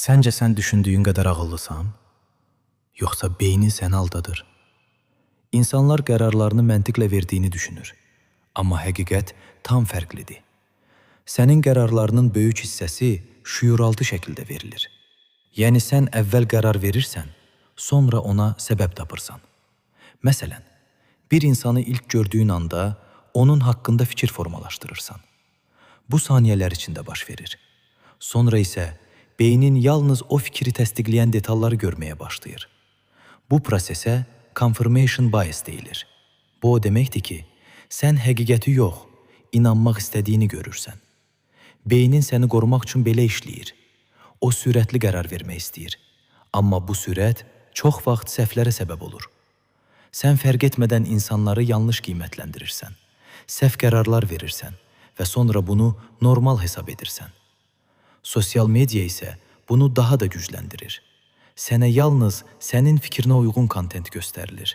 Səncə sən düşündüyün qədər ağıllısan? Yoxsa beynin səni aldadır? İnsanlar qərarlarını məntiqlə verdiyini düşünür. Amma həqiqət tam fərqlidir. Sənin qərarlarının böyük hissəsi şüuraltı şəkildə verilir. Yəni sən əvvəl qərar verirsən, sonra ona səbəb tapırsan. Məsələn, bir insanı ilk gördüyün anda onun haqqında fikir formalaşdırırsan. Bu saniyələr içində baş verir. Sonra isə beynin yalnız o fikri təsdiqləyən detalları görməyə başlayır. Bu prosesə confirmation bias deyilir. Bu o deməkdir ki, sən həqiqəti yox, inanmaq istədiyini görürsən. Beynin səni qorumaq üçün belə işləyir. O sürətli qərar vermək istəyir. Amma bu sürət çox vaxt səhvlərə səbəb olur. Sən fərq etmədən insanları yanlış qiymətləndirirsən, səhv qərarlar verirsən və sonra bunu normal hesab edirsən. Sosial media isə bunu daha da gücləndirir. Sənə yalnız sənin fikrinə uyğun kontent göstərilir.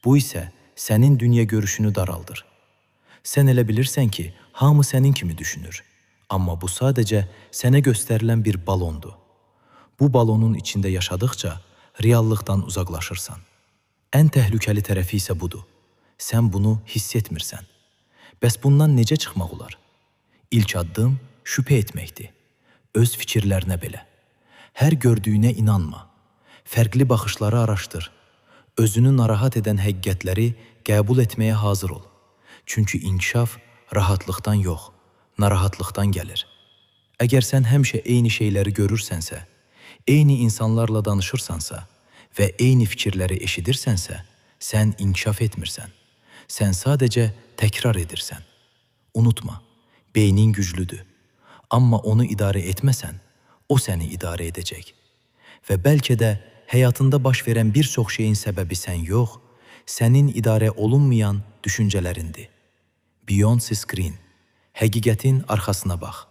Bu isə sənin dünya görüşünü daraldır. Sən elə bilirsən ki, hamı sənin kimi düşünür. Amma bu sadəcə sənə göstərilən bir balondur. Bu balonun içində yaşadıqca reallıqdan uzaqlaşırsan. Ən təhlükəli tərəfi isə budur. Sən bunu hiss etmirsən. Bəs bundan necə çıxmaq olar? İlk addım şübhə etməkdir. Öz fikirlərinə belə. Hər gördüyünə inanma. Fərqli baxışları araşdır. Özünü narahat edən həqiqətləri qəbul etməyə hazır ol. Çünki inkişaf rahatlıqdan yox, narahatlıqdan gəlir. Əgər sən həmişə eyni şeyləri görürsənsə, eyni insanlarla danışırsansa və eyni fikirləri eşidirsənsə, sən inkişaf etmirsən. Sən sadəcə təkrar edirsən. Unutma, beynin güclüdür. Amma onu idarə etməsən, o səni idarə edəcək. Və bəlkə də həyatında baş verən bir çox şeyin səbəbi sən yox, sənin idarə olunmayan düşüncələrindir. Beyond the Screen. Həqiqətin arxasına bax.